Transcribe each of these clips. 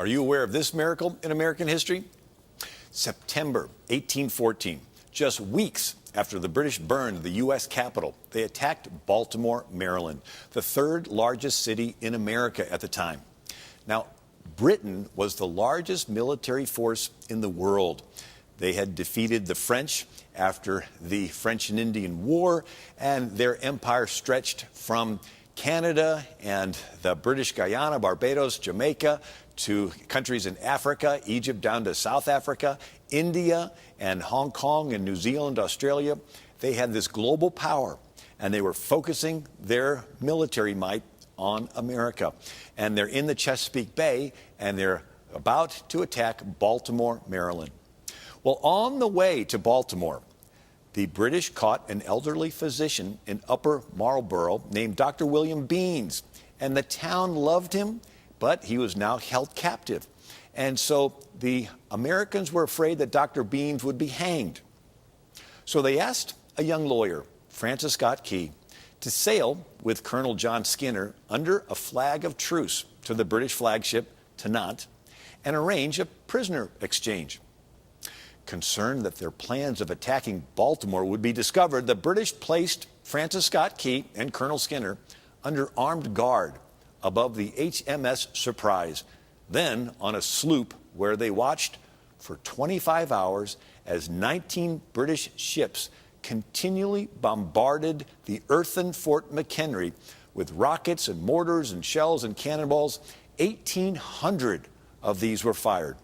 Are you aware of this miracle in American history? September 1814, just weeks after the British burned the U.S. Capitol, they attacked Baltimore, Maryland, the third largest city in America at the time. Now, Britain was the largest military force in the world. They had defeated the French after the French and Indian War, and their empire stretched from Canada and the British Guyana, Barbados, Jamaica, to countries in Africa, Egypt down to South Africa, India and Hong Kong and New Zealand, Australia. They had this global power, and they were focusing their military might on America. And they're in the Chesapeake Bay, and they're about to attack Baltimore, Maryland. Well, on the way to Baltimore, the British caught an elderly physician in Upper Marlboro named Dr. William Beans, and the town loved him, but he was now held captive. And so the Americans were afraid that Dr. Beans would be hanged. So they asked a young lawyer, Francis Scott Key, to sail with Colonel John Skinner under a flag of truce to the British flagship Tennant and arrange a prisoner exchange. Concerned that their plans of attacking Baltimore would be discovered, the British placed Francis Scott Key and Colonel Skinner under armed guard above the HMS Surprise, then on a sloop where they watched for 25 hours as 19 British ships continually bombarded the earthen Fort McHenry with rockets and mortars and shells and cannonballs. 1,800 of these were fired.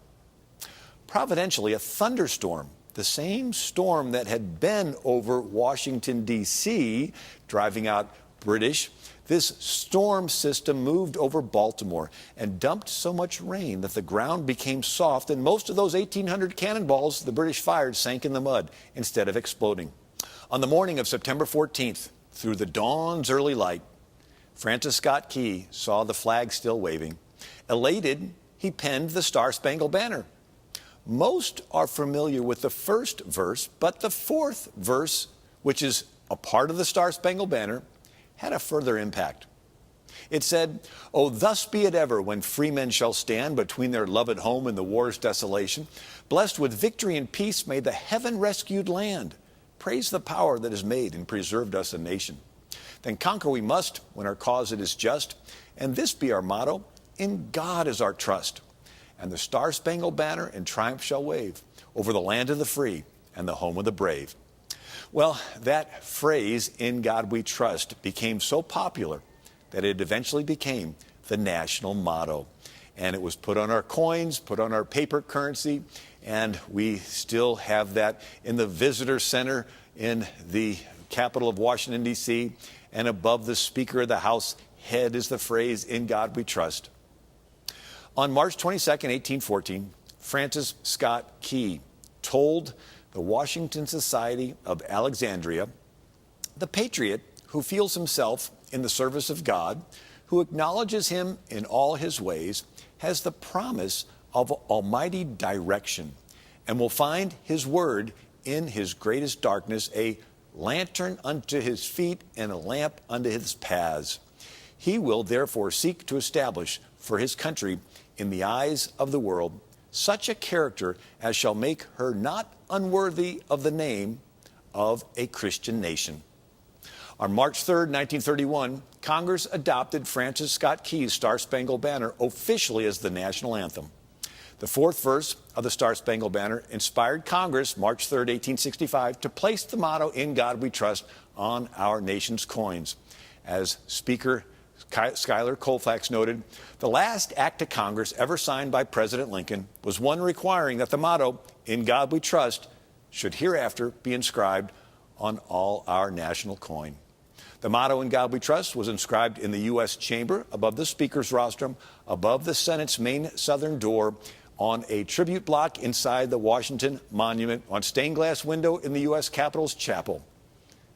Providentially, a thunderstorm, the same storm that had been over Washington, D.C., driving out British, this storm system moved over Baltimore and dumped so much rain that the ground became soft, and most of those 1,800 cannonballs the British fired sank in the mud instead of exploding. On the morning of September 14th, through the dawn's early light, Francis Scott Key saw the flag still waving. Elated, he penned the Star-Spangled Banner. Most are familiar with the first verse, but the fourth verse, which is a part of the Star-Spangled Banner, had a further impact. It said, "Oh, thus be it ever when free men shall stand between their loved home and the war's desolation. Blessed with victory and peace may the heaven-rescued land. Praise the power that has made and preserved us a nation. Then conquer we must when our cause it is just, and this be our motto, in God is our trust. And the Star-Spangled Banner in triumph shall wave over the land of the free and the home of the brave." Well, that phrase, "in God we trust," became so popular that it eventually became the national motto. And it was put on our coins, put on our paper currency, and we still have that in the visitor center in the capital of Washington, D.C., and above the Speaker of the House head is the phrase, "in God we trust." On March 22nd, 1814, Francis Scott Key told the Washington Society of Alexandria, "The patriot who feels himself in the service of God, who acknowledges him in all his ways, has the promise of almighty direction, and will find his word in his greatest darkness a lantern unto his feet and a lamp unto his paths. He will therefore seek to establish for his country in the eyes of the world such a character as shall make her not unworthy of the name of a Christian nation." On March 3rd, 1931, Congress adopted Francis Scott Key's Star-Spangled Banner officially as the national anthem. The fourth verse of the Star-Spangled Banner inspired Congress, March 3rd, 1865, to place the motto, "In God we trust," on our nation's coins. As Speaker Schuyler Colfax noted, the last act of Congress ever signed by President Lincoln was one requiring that the motto, "In God we trust," should hereafter be inscribed on all our national coin. The motto, "In God we trust," was inscribed in the U.S. Chamber above the Speaker's rostrum, above the Senate's main southern door, on a tribute block inside the Washington Monument, on stained glass window in the U.S. Capitol's chapel.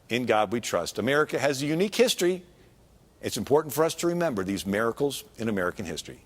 In God we trust. America has a unique history. It's important for us to remember these miracles in American history.